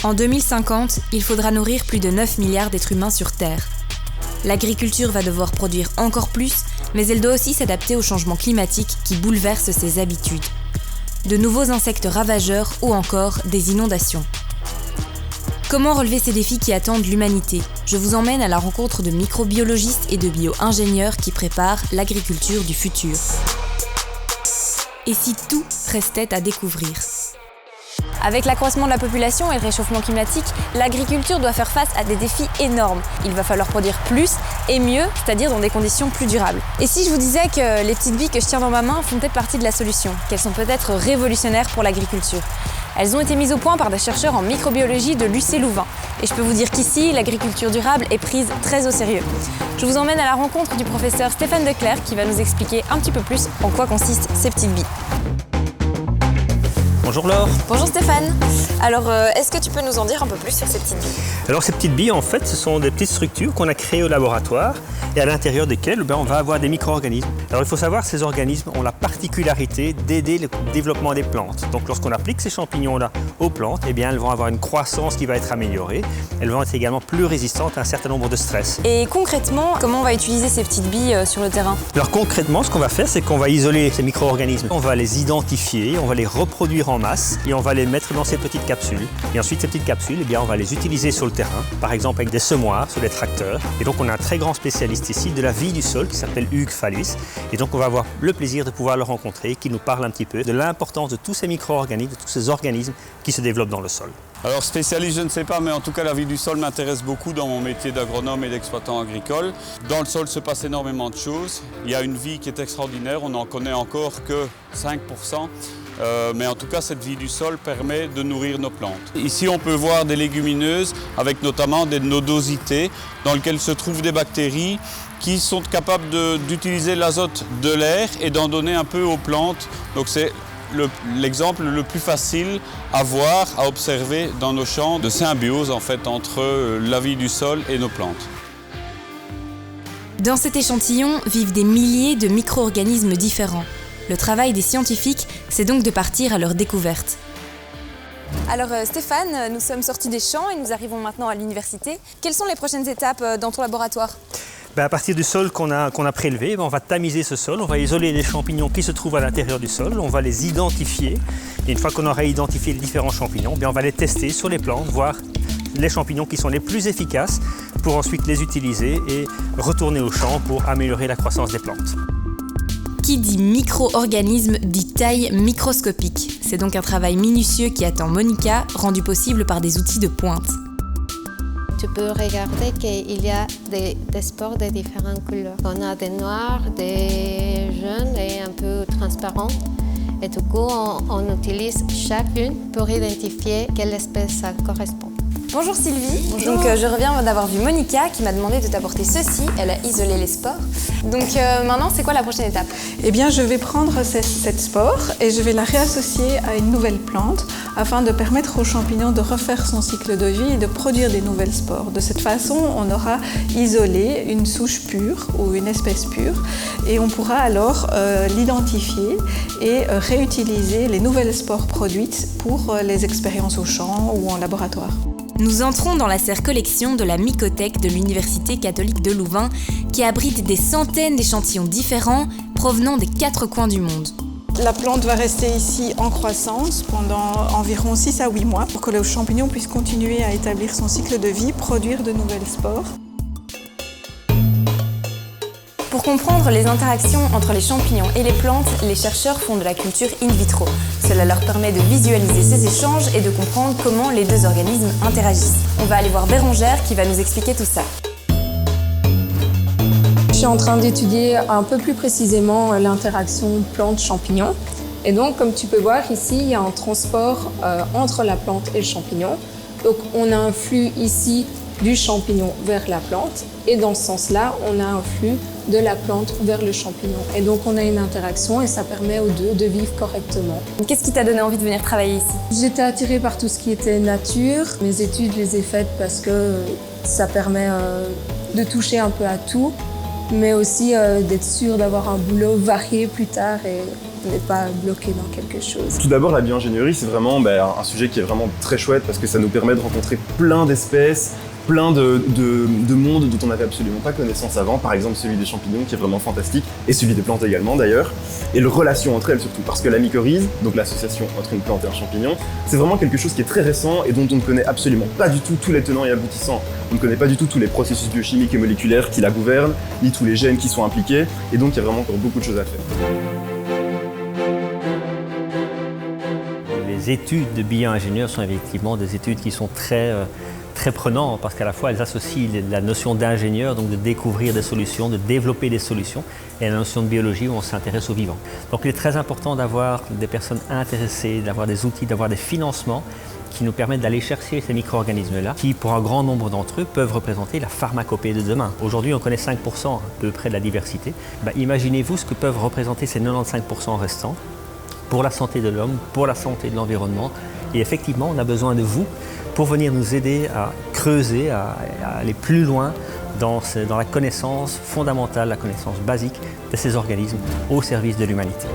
En 2050, il faudra nourrir plus de 9 milliards d'êtres humains sur Terre. L'agriculture va devoir produire encore plus, mais elle doit aussi s'adapter au changement climatique qui bouleverse ses habitudes. De nouveaux insectes ravageurs ou encore des inondations. Comment relever ces défis qui attendent l'humanité? Je vous emmène à la rencontre de microbiologistes et de bio-ingénieurs qui préparent l'agriculture du futur. Et si tout restait à découvrir? Avec l'accroissement de la population et le réchauffement climatique, l'agriculture doit faire face à des défis énormes. Il va falloir produire plus et mieux, c'est-à-dire dans des conditions plus durables. Et si je vous disais que les petites billes que je tiens dans ma main font peut-être partie de la solution, qu'elles sont peut-être révolutionnaires pour l'agriculture? Elles ont été mises au point par des chercheurs en microbiologie de l'UC Louvain. Et je peux vous dire qu'ici, l'agriculture durable est prise très au sérieux. Je vous emmène à la rencontre du professeur Stéphane Declercq qui va nous expliquer un petit peu plus en quoi consistent ces petites billes. Bonjour Laure. Bonjour Stéphane. Alors, est-ce que tu peux nous en dire un peu plus sur ces petites billes? Alors ces petites billes, en fait, ce sont des petites structures qu'on a créées au laboratoire et à l'intérieur desquelles on va avoir des micro-organismes. Alors il faut savoir que ces organismes ont la particularité d'aider le développement des plantes. Donc lorsqu'on applique ces champignons-là aux plantes, eh bien, elles vont avoir une croissance qui va être améliorée. Elles vont être également plus résistantes à un certain nombre de stress. Et concrètement, comment on va utiliser ces petites billes sur le terrain? Alors concrètement, ce qu'on va faire, c'est qu'on va isoler ces micro-organismes. On va les identifier, on va les reproduire en masse et on va les mettre dans ces petites capsules. Et ensuite, ces petites capsules, eh bien, on va les utiliser sur le terrain, par exemple avec des semoirs, sur des tracteurs. Et donc, on a un très grand spécialiste ici de la vie du sol qui s'appelle Hugues Fallus. Et donc, on va avoir le plaisir de pouvoir le rencontrer, qui nous parle un petit peu de l'importance de tous ces micro-organismes, de tous ces organismes qui se développent dans le sol. Alors spécialiste, je ne sais pas, mais en tout cas la vie du sol m'intéresse beaucoup dans mon métier d'agronome et d'exploitant agricole. Dans le sol se passe énormément de choses. Il y a une vie qui est extraordinaire, on n'en connaît encore que 5%. Mais en tout cas, cette vie du sol permet de nourrir nos plantes. Ici, on peut voir des légumineuses avec notamment des nodosités dans lesquelles se trouvent des bactéries qui sont capables d'utiliser l'azote de l'air et d'en donner un peu aux plantes. Donc c'est l'exemple le plus facile à voir, à observer dans nos champs de symbiose en fait entre la vie du sol et nos plantes. Dans cet échantillon vivent des milliers de micro-organismes différents. Le travail des scientifiques, c'est donc de partir à leur découverte. Alors Stéphane, nous sommes sortis des champs et nous arrivons maintenant à l'université. Quelles sont les prochaines étapes dans ton laboratoire? À partir du sol qu'on a prélevé, on va tamiser ce sol, on va isoler les champignons qui se trouvent à l'intérieur du sol, on va les identifier. Et une fois qu'on aura identifié les différents champignons, on va les tester sur les plantes, voir les champignons qui sont les plus efficaces pour ensuite les utiliser et retourner au champ pour améliorer la croissance des plantes. Qui dit micro-organisme dit taille microscopique. C'est donc un travail minutieux qui attend Monica, rendu possible par des outils de pointe. Tu peux regarder qu'il y a des spores de différentes couleurs. On a des noirs, des jaunes et un peu transparents. Et du coup, on utilise chacune pour identifier quelle espèce ça correspond. Bonjour Sylvie. Bonjour. Donc je reviens d'avoir vu Monica qui m'a demandé de t'apporter ceci. Elle a isolé les spores. Donc maintenant, c'est quoi la prochaine étape? Eh bien, je vais prendre cette spore et je vais la réassocier à une nouvelle plante afin de permettre au champignon de refaire son cycle de vie et de produire des nouvelles spores. De cette façon, on aura isolé une souche pure ou une espèce pure et on pourra alors l'identifier et réutiliser les nouvelles spores produites pour les expériences au champ ou en laboratoire. Nous entrons dans la serre collection de la Mycothèque de l'Université catholique de Louvain qui abrite des centaines d'échantillons différents provenant des 4 coins du monde. La plante va rester ici en croissance pendant environ 6 à 8 mois pour que le champignon puisse continuer à établir son cycle de vie, produire de nouvelles spores. Pour comprendre les interactions entre les champignons et les plantes, les chercheurs font de la culture in vitro. Cela leur permet de visualiser ces échanges et de comprendre comment les deux organismes interagissent. On va aller voir Bérangère qui va nous expliquer tout ça. Je suis en train d'étudier un peu plus précisément l'interaction plante-champignon. Et donc, comme tu peux voir ici, il y a un transport entre la plante et le champignon. Donc, on a un flux ici du champignon vers la plante. Et dans ce sens-là, on a un flux de la plante vers le champignon. Et donc, on a une interaction et ça permet aux deux de vivre correctement. Qu'est-ce qui t'a donné envie de venir travailler ici? J'étais attirée par tout ce qui était nature. Mes études, je les ai faites parce que ça permet de toucher un peu à tout, mais aussi d'être sûre d'avoir un boulot varié plus tard. Et On n'est pas bloqué dans quelque chose. Tout d'abord, la bioingénierie, c'est vraiment un sujet qui est vraiment très chouette parce que ça nous permet de rencontrer plein d'espèces, plein de mondes dont on n'avait absolument pas connaissance avant, par exemple celui des champignons qui est vraiment fantastique, et celui des plantes également d'ailleurs, et la relation entre elles surtout, parce que la mycorhize, donc l'association entre une plante et un champignon, c'est vraiment quelque chose qui est très récent et dont on ne connaît absolument pas du tout tous les tenants et aboutissants. On ne connaît pas du tout tous les processus biochimiques et moléculaires qui la gouvernent, ni tous les gènes qui sont impliqués, et donc il y a vraiment encore beaucoup de choses à faire. Les études de bio-ingénieurs sont effectivement des études qui sont très prenantes parce qu'à la fois elles associent la notion d'ingénieur, donc de découvrir des solutions, de développer des solutions, et la notion de biologie où on s'intéresse au vivant. Donc il est très important d'avoir des personnes intéressées, d'avoir des outils, d'avoir des financements qui nous permettent d'aller chercher ces micro-organismes-là qui, pour un grand nombre d'entre eux, peuvent représenter la pharmacopée de demain. Aujourd'hui, on connaît 5% à peu près de la diversité. Imaginez-vous ce que peuvent représenter ces 95% restants pour la santé de l'homme, pour la santé de l'environnement. Et effectivement, on a besoin de vous pour venir nous aider à creuser, à aller plus loin dans la connaissance fondamentale, la connaissance basique de ces organismes au service de l'humanité.